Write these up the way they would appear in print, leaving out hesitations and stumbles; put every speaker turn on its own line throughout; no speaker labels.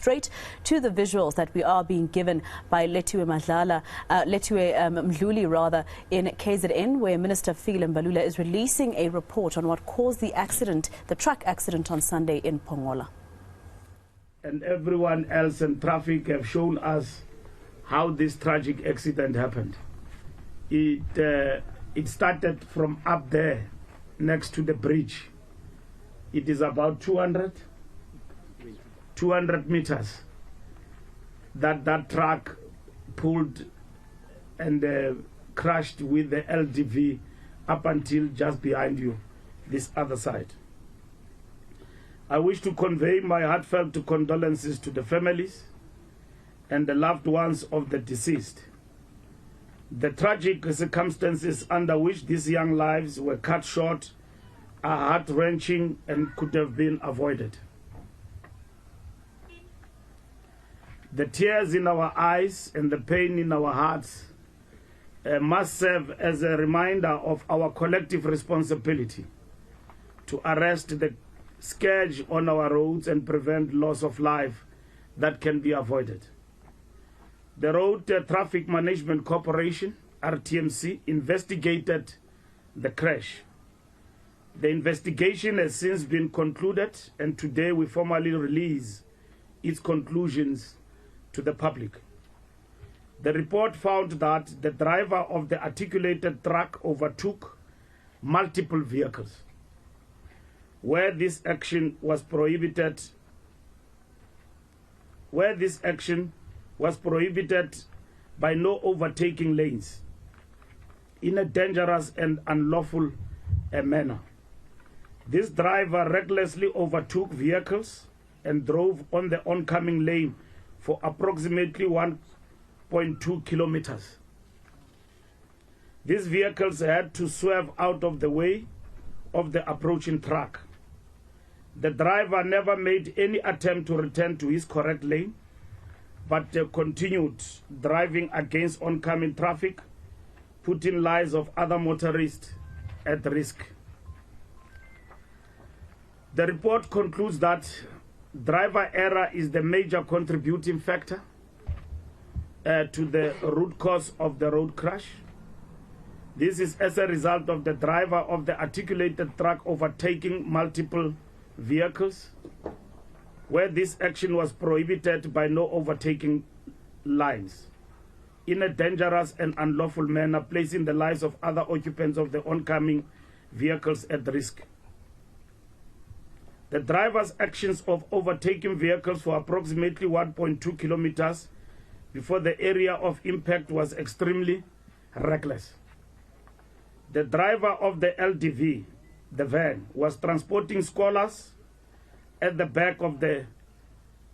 Straight to the visuals that we are being given by Fikile Mbalula in KZN, where Minister Fikile Mbalula is releasing a report on what caused the accident, the truck accident on Sunday in Pongola.
And everyone else in traffic have shown us how this tragic accident happened. It started from up there next to the bridge. It is about 200 meters that truck pulled and crashed with the LDV up until just behind you, this other side. I wish to convey my heartfelt condolences to the families and the loved ones of the deceased. The tragic circumstances under which these young lives were cut short are heart-wrenching and could have been avoided. The tears in our eyes and the pain in our hearts must serve as a reminder of our collective responsibility to arrest the scourge on our roads and prevent loss of life that can be avoided. The Road Traffic Management Corporation, RTMC, investigated the crash. The investigation has since been concluded, and today we formally release its conclusions to the public. The report found that the driver of the articulated truck overtook multiple vehicles. Where this action was prohibited by no overtaking lanes in a dangerous and unlawful manner. This driver recklessly overtook vehicles and drove on the oncoming lane for approximately 1.2 kilometers. These vehicles had to swerve out of the way of the approaching truck. The driver never made any attempt to return to his correct lane, but continued driving against oncoming traffic, putting lives of other motorists at risk. The report concludes that driver error is the major contributing factor to the root cause of the road crash. This is as a result of the driver of the articulated truck overtaking multiple vehicles, where this action was prohibited by no overtaking lines, in a dangerous and unlawful manner, placing the lives of other occupants of the oncoming vehicles at risk. The driver's actions of overtaking vehicles for approximately 1.2 kilometers before the area of impact was extremely reckless. The driver of the LDV, the van, was transporting scholars at the back of the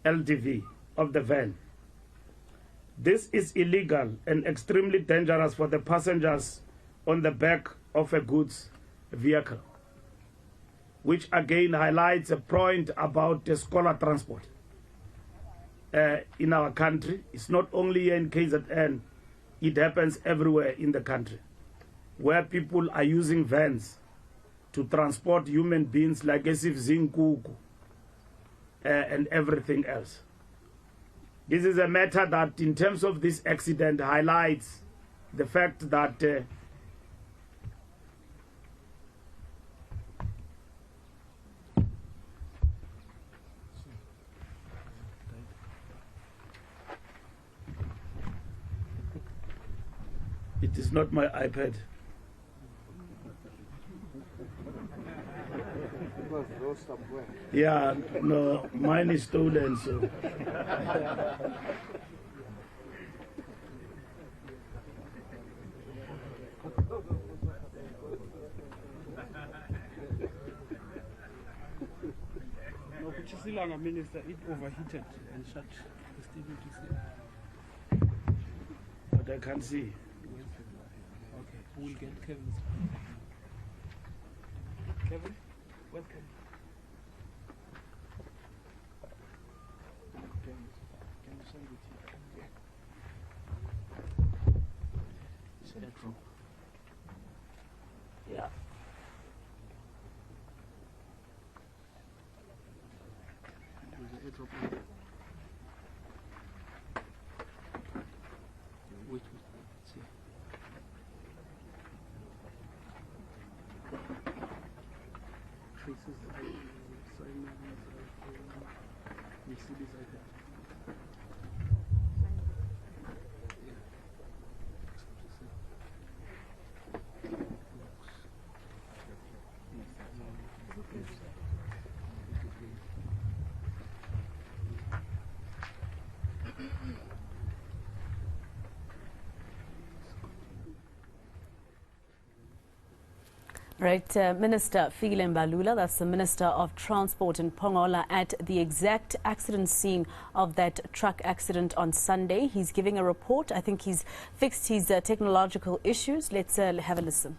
LDV of the van. This is illegal and extremely dangerous for the passengers on the back of a goods vehicle, which again highlights a point about the scholar transport in our country. It's not only here in KZN, it happens everywhere in the country, where people are using vans to transport human beings like Esif Zinkuku and everything else. This is a matter that, in terms of this accident, highlights the fact that it is not my iPad. Yeah, no, mine is stolen, so.
No, Minister, it overheated and shut the studio to see.
But I can't see.
Okay, we'll get Kevin. Kevin, welcome. Can you send it here? Send it from.
Yeah.
is the sign Mercedes item.
Right, Minister Fikile Mbalula, that's the Minister of Transport in Pongola, at the exact accident scene of that truck accident on Sunday. He's giving a report. I think he's fixed his technological issues. Let's have a listen.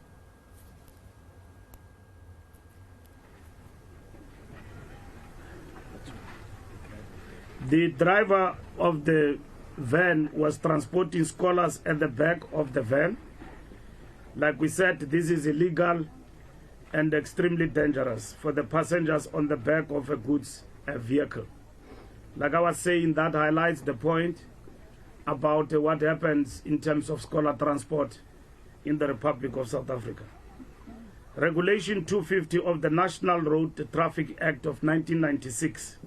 The driver of the van was transporting scholars at the back of the van. Like we said, this is illegal and extremely dangerous for the passengers on the back of a goods vehicle. Like I was saying, that highlights the point about what happens in terms of scholar transport in the Republic of South Africa. Regulation 250 of the National Road Traffic Act of 1996,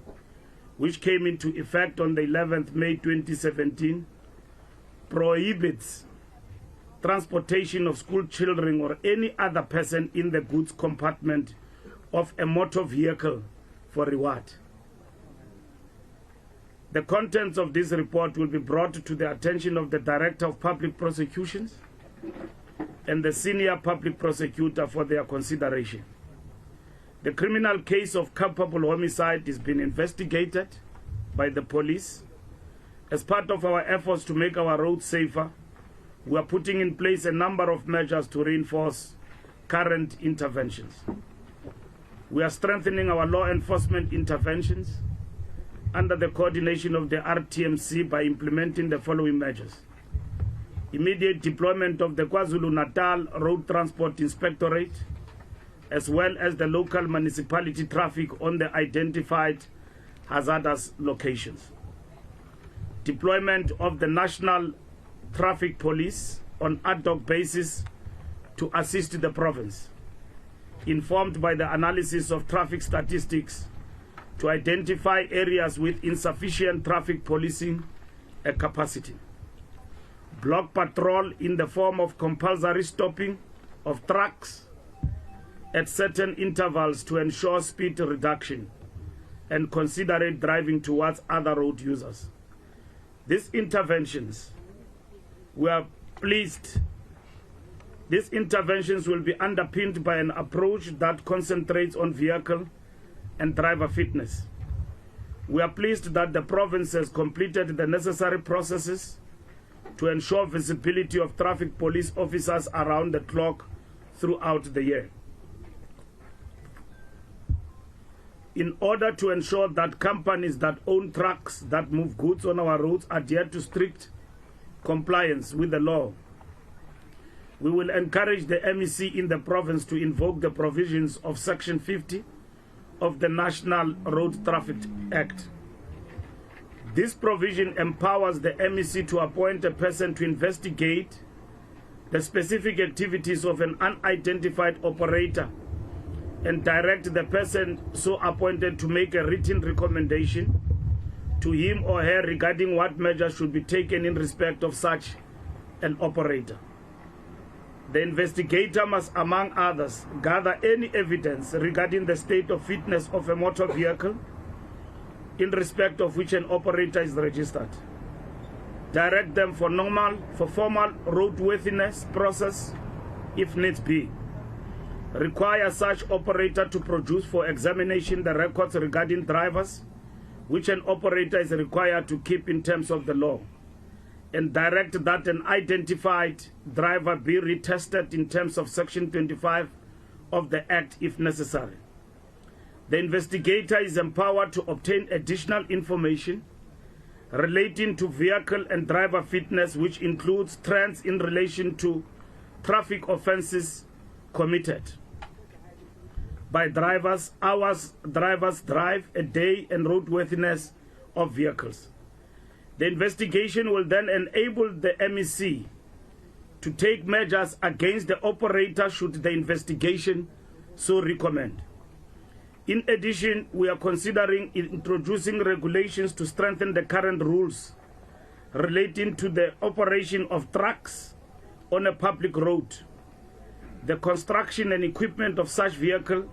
which came into effect on the 11th May 2017, prohibits transportation of school children or any other person in the goods compartment of a motor vehicle for reward. The contents of this report will be brought to the attention of the Director of Public Prosecutions and the Senior Public Prosecutor for their consideration. The criminal case of culpable homicide is being investigated by the police. As part of our efforts to make our roads safer, we are putting in place a number of measures to reinforce current interventions. We are strengthening our law enforcement interventions under the coordination of the RTMC by implementing the following measures: immediate deployment of the KwaZulu-Natal Road Transport Inspectorate, as well as the local municipality traffic on the identified hazardous locations. Deployment of the National Traffic Police on ad hoc basis to assist the province, informed by the analysis of traffic statistics to identify areas with insufficient traffic policing capacity. Block patrol in the form of compulsory stopping of trucks at certain intervals to ensure speed reduction and considerate driving towards other road users. These interventions, we are pleased, these interventions will be underpinned by an approach that concentrates on vehicle and driver fitness. We are pleased that the province has completed the necessary processes to ensure visibility of traffic police officers around the clock throughout the year. In order to ensure that companies that own trucks that move goods on our roads adhere to strict compliance with the law, we will encourage the MEC in the province to invoke the provisions of Section 50 of the National Road Traffic Act. This provision empowers the MEC to appoint a person to investigate the specific activities of an unidentified operator and direct the person so appointed to make a written recommendation to him or her regarding what measures should be taken in respect of such an operator. The investigator must, among others, gather any evidence regarding the state of fitness of a motor vehicle in respect of which an operator is registered, direct them for formal roadworthiness process if needs be, require such operator to produce for examination the records regarding drivers which an operator is required to keep in terms of the law, and direct that an identified driver be retested in terms of Section 25 of the Act if necessary. The investigator is empowered to obtain additional information relating to vehicle and driver fitness, which includes trends in relation to traffic offenses committed by drivers, hours drivers drive a day, and roadworthiness of vehicles. The investigation will then enable the MEC to take measures against the operator should the investigation so recommend. In addition, we are considering introducing regulations to strengthen the current rules relating to the operation of trucks on a public road, the construction and equipment of such vehicle,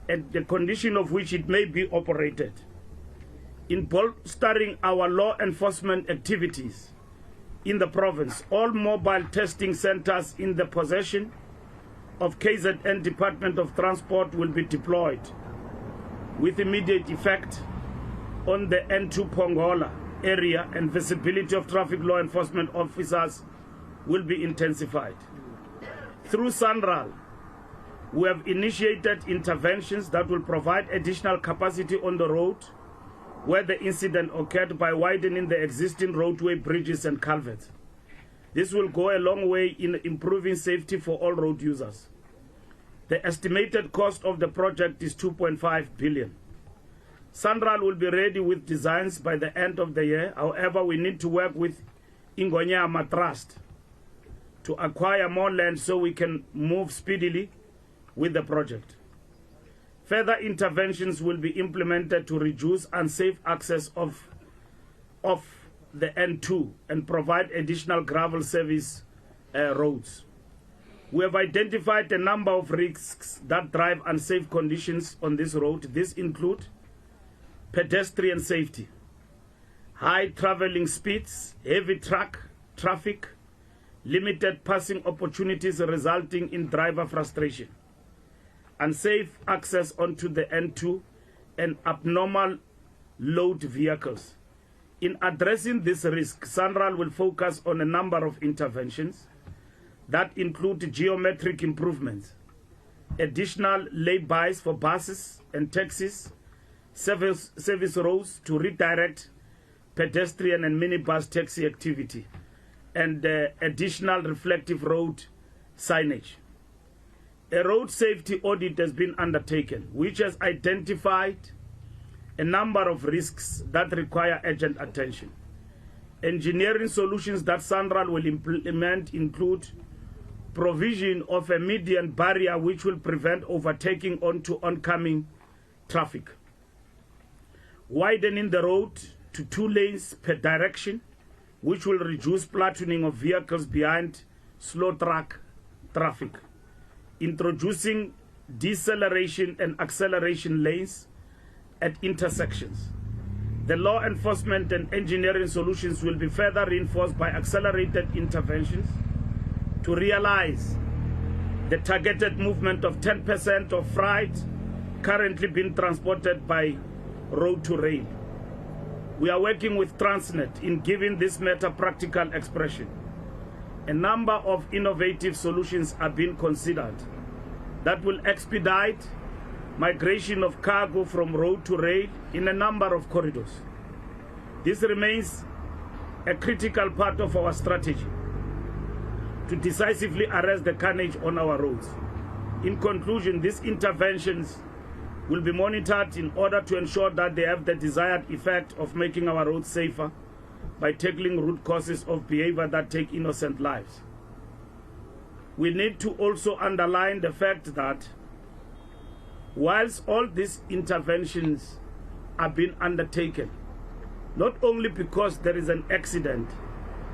and the condition of which it may be operated. In bolstering our law enforcement activities in the province, all mobile testing centers in the possession of KZN Department of Transport will be deployed with immediate effect on the N2 Pongola area, and visibility of traffic law enforcement officers will be intensified. Through SANRAL, we have initiated interventions that will provide additional capacity on the road where the incident occurred by widening the existing roadway, bridges and culverts. This will go a long way in improving safety for all road users. The estimated cost of the project is 2.5 billion. SANRAL will be ready with designs by the end of the year. However, we need to work with Ingonyama Trust to acquire more land so we can move speedily with the project. Further interventions will be implemented to reduce unsafe access of the N2 and provide additional gravel service roads. We have identified a number of risks that drive unsafe conditions on this road. These include pedestrian safety, high traveling speeds, heavy truck traffic, limited passing opportunities resulting in driver frustration, unsafe access onto the N2, and abnormal load vehicles. In addressing this risk, SANRAL will focus on a number of interventions that include geometric improvements, additional lay-bys for buses and taxis, service roads to redirect pedestrian and minibus taxi activity, and additional reflective road signage. A road safety audit has been undertaken, which has identified a number of risks that require urgent attention. Engineering solutions that SANRAL will implement include provision of a median barrier which will prevent overtaking onto oncoming traffic, widening the road to 2 lanes per direction, which will reduce platooning of vehicles behind slow track traffic, introducing deceleration and acceleration lanes at intersections. The law enforcement and engineering solutions will be further reinforced by accelerated interventions to realize the targeted movement of 10% of freight currently being transported by road to rail. We are working with Transnet in giving this matter practical expression. A number of innovative solutions are being considered that will expedite migration of cargo from road to rail in a number of corridors. This remains a critical part of our strategy to decisively arrest the carnage on our roads. In conclusion, these interventions will be monitored in order to ensure that they have the desired effect of making our roads safer by tackling root causes of behavior that take innocent lives. We need to also underline the fact that whilst all these interventions are being undertaken, not only because there is an accident,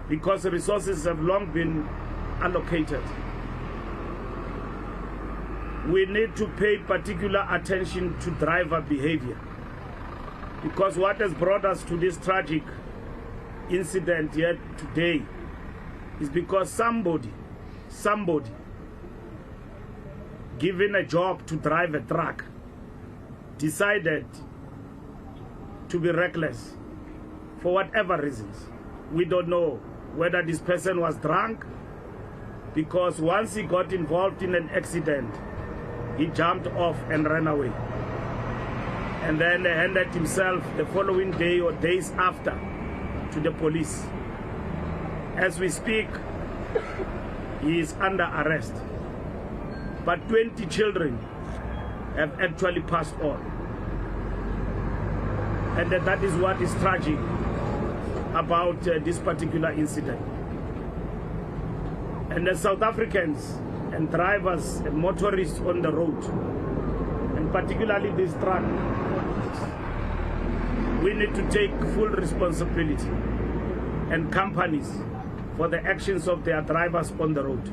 because resources have long been allocated, we need to pay particular attention to driver behavior, because what has brought us to this tragic incident here today is because somebody given a job to drive a truck decided to be reckless for whatever reasons. We don't know whether this person was drunk, because once he got involved in an accident, he jumped off and ran away, and then handed himself the following day or days after to the police. As we speak, he is under arrest. But 20 children have actually passed on. And that is what is tragic about this particular incident. And the South Africans and drivers and motorists on the road, and particularly this truck, we need to take full responsibility, and companies, for the actions of their drivers on the road.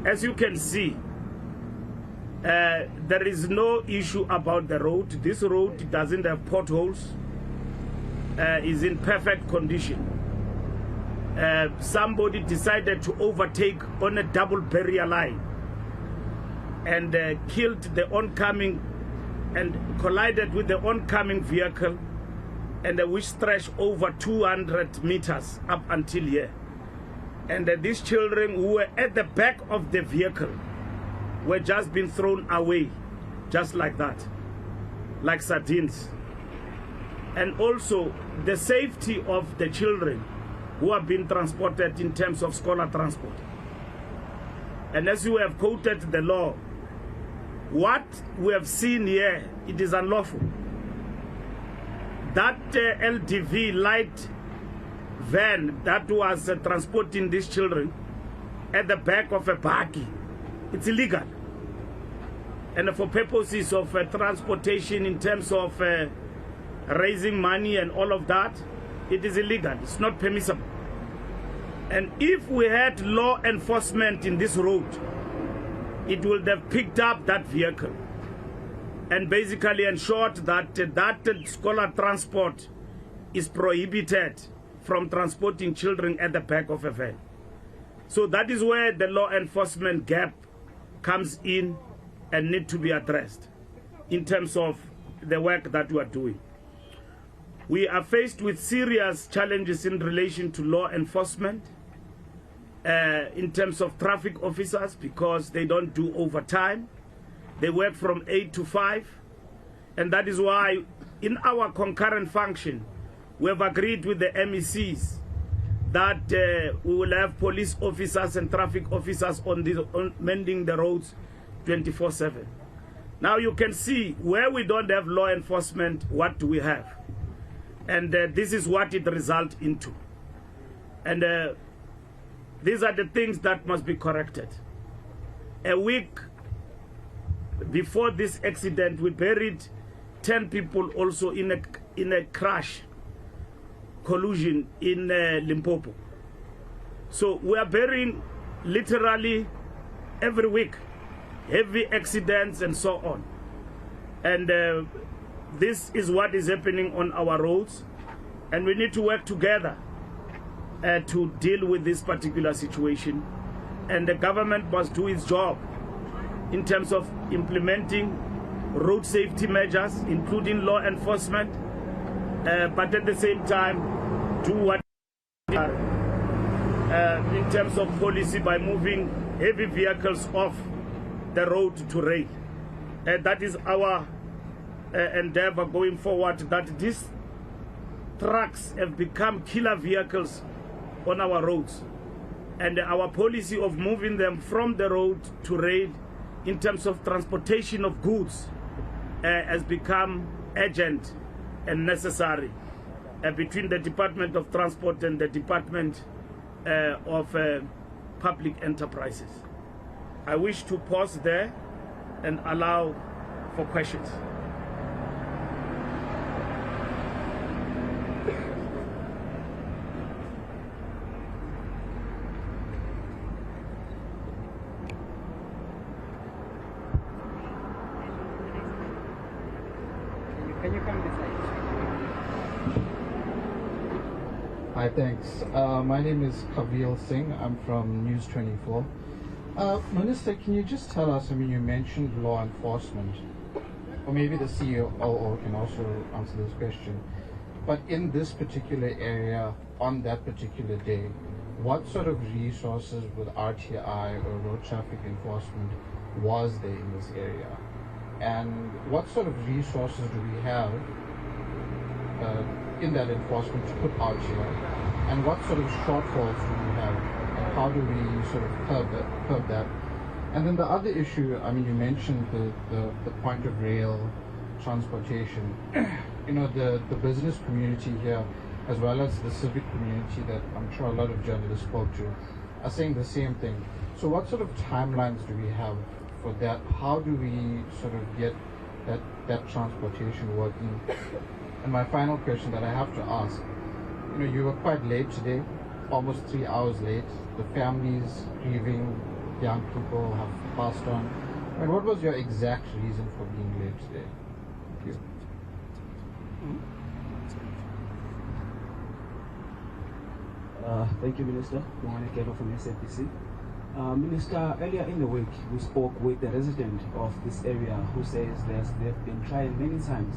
As you can see, there is no issue about the road. This road doesn't have potholes, is in perfect condition. Somebody decided to overtake on a double barrier line and killed the oncoming and collided with the oncoming vehicle, and which stretched over 200 meters up until here. And these children who were at the back of the vehicle were just being thrown away, just like that, like sardines. And also the safety of the children who have been transported in terms of scholar transport. And as you have quoted the law, what we have seen here, it is unlawful. That LDV light van that was transporting these children at the back of a buggy, it's illegal. And for purposes of transportation in terms of raising money and all of that, it is illegal. It's not permissible. And if we had law enforcement in this road, it would have picked up that vehicle and basically ensured that that scholar transport is prohibited from transporting children at the back of a van. So that is where the law enforcement gap comes in and need to be addressed in terms of the work that we are doing. We are faced with serious challenges in relation to law enforcement in terms of traffic officers, because they don't do overtime. They work from 8 to 5. And that is why in our concurrent function, we have agreed with the MECs that we will have police officers and traffic officers on mending the roads 24/7. Now you can see where we don't have law enforcement, what do we have? And this is what it results into. And these are the things that must be corrected. A week before this accident, we buried 10 people also in a crash collision in Limpopo. So we are burying literally every week heavy accidents and so on. And this is what is happening on our roads, and we need to work together to deal with this particular situation. And the government must do its job in terms of implementing road safety measures, including law enforcement, but at the same time do what in terms of policy by moving heavy vehicles off the road to rail. That is our endeavor going forward, that these trucks have become killer vehicles on our roads, and our policy of moving them from the road to rail in terms of transportation of goods has become urgent and necessary between the Department of Transport and the Department of Public Enterprises. I wish to pause there and allow for questions.
Can you come this side?
Hi, thanks. My name is Kavil Singh. I'm from News 24. Minister, can you just tell us, I mean, you mentioned law enforcement, or maybe the CEO can also answer this question, but in this particular area, on that particular day, what sort of resources with RTI or road traffic enforcement was there in this area? And what sort of resources do we have in that enforcement to put out here? And what sort of shortfalls do we have? And how do we sort of curb that? And then the other issue, I mean, you mentioned the point of rail transportation. You know, the business community here, as well as the civic community that I'm sure a lot of journalists spoke to, are saying the same thing. So what sort of timelines do we have for that? How do we sort of get that transportation working? And my final question that I have to ask, you were quite late today, almost 3 hours late. The families grieving, young people have passed on. And what was your exact reason for being late today? Thank you.
Thank you, Minister. Mohamed Kelo from SAPC. Minister, earlier in the week, we spoke with the resident of this area who says they've been trying many times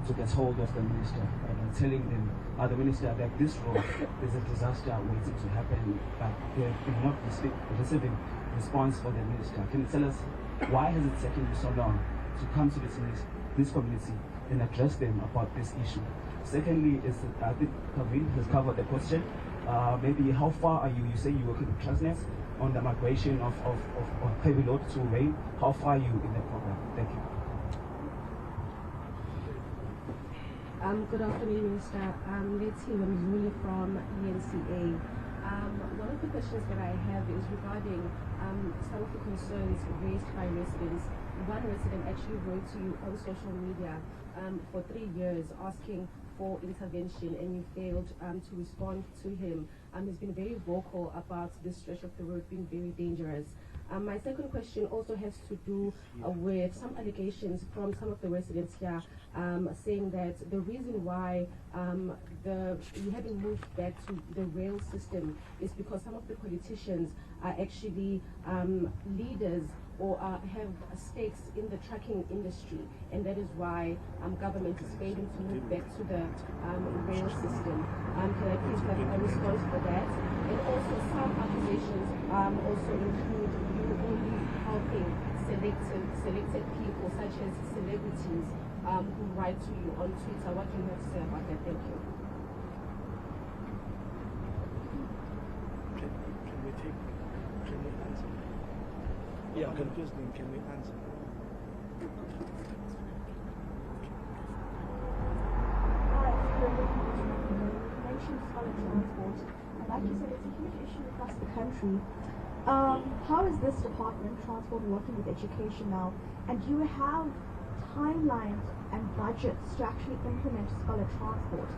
to get hold of the minister and telling them, the minister, that this road is a disaster waiting to happen, but they've been not receiving response for the minister. Can you tell us why has it taken you so long to come to this community and address them about this issue? Secondly, I think Kavin has covered the question. Maybe how far are you? You say you're working with Transnet on the migration of heavy load to rail. How far are you in the program? Thank you.
Good afternoon, Minister. Let's hear Mzuli from ENCA. One of the questions that I have is regarding some of the concerns raised by residents. One resident actually wrote to you on social media for 3 years asking for intervention, and you failed to respond to him. He's been very vocal about this stretch of the road being very dangerous. My second question also has to do with some allegations from some of the residents here saying that the reason why you haven't moved back to the rail system is because some of the politicians are actually leaders or have stakes in the trucking industry, and that is why government is failing to move back to the rail system. Can I please have a response for that? And also some accusations also include you only helping selected people such as celebrities who write to you on Twitter. What do you have to say about that? Thank you.
Can we answer? Yeah, can we answer?
Mentioned solid transport, and like you said, it's a huge issue across the country. How is this department, transport, working with education now? And do you have timelines and budgets to actually implement scholar transport?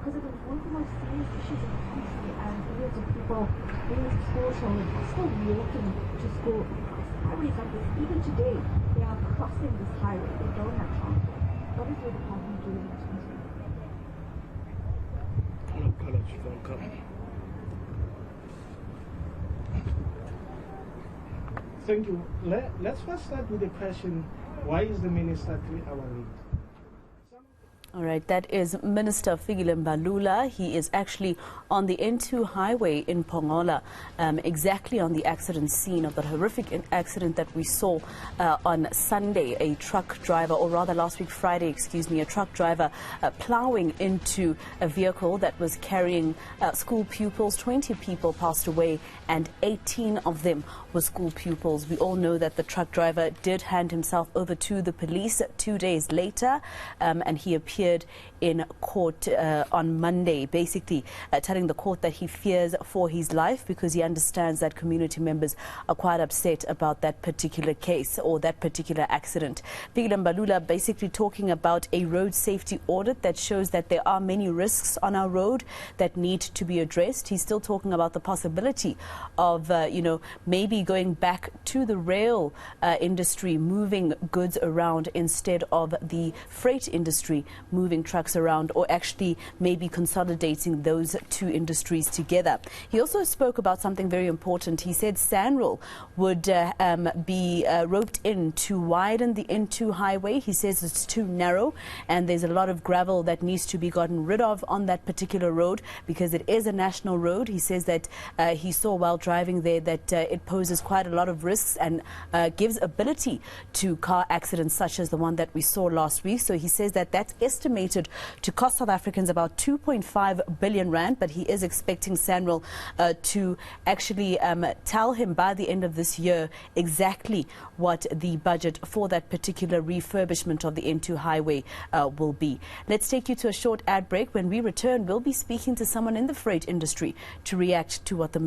Because it is one of the most serious issues in the country, and millions of people, millions of school children are still walking to school across highways like this. Even today, they are crossing this highway. They don't have transport. What is your department doing in this country?
Thank you. Let's first start with the question, why is the minister 3 hours late?
All right, that is Minister Fikile Mbalula. He is actually on the N2 highway in Pongola, exactly on the accident scene of the horrific accident that we saw on Sunday. A truck driver, or rather last week Friday, excuse me, a truck driver plowing into a vehicle that was carrying school pupils. 20 people passed away and 18 of them were school pupils. We all know that the truck driver did hand himself over to the police 2 days later, and he appeared in court on Monday, basically telling the court that he fears for his life because he understands that community members are quite upset about that particular case or that particular accident. Fikile Mbalula basically talking about a road safety audit that shows that there are many risks on our road that need to be addressed. He's still talking about the possibility of, maybe going back to the rail industry, moving goods around instead of the freight industry moving trucks around, or actually maybe consolidating those two industries together. He also spoke about something very important. He said SANRAL would be roped in to widen the N2 highway. He says it's too narrow and there's a lot of gravel that needs to be gotten rid of on that particular road because it is a national road. He says that he saw while driving there that it poses quite a lot of risks and gives ability to car accidents such as the one that we saw last week. So he says that that's estimated to cost South Africans about 2.5 billion rand, but he is expecting SANRAL to actually tell him by the end of this year exactly what the budget for that particular refurbishment of the N2 highway will be. Let's take you to a short ad break. When we return, we'll be speaking to someone in the freight industry to react to what the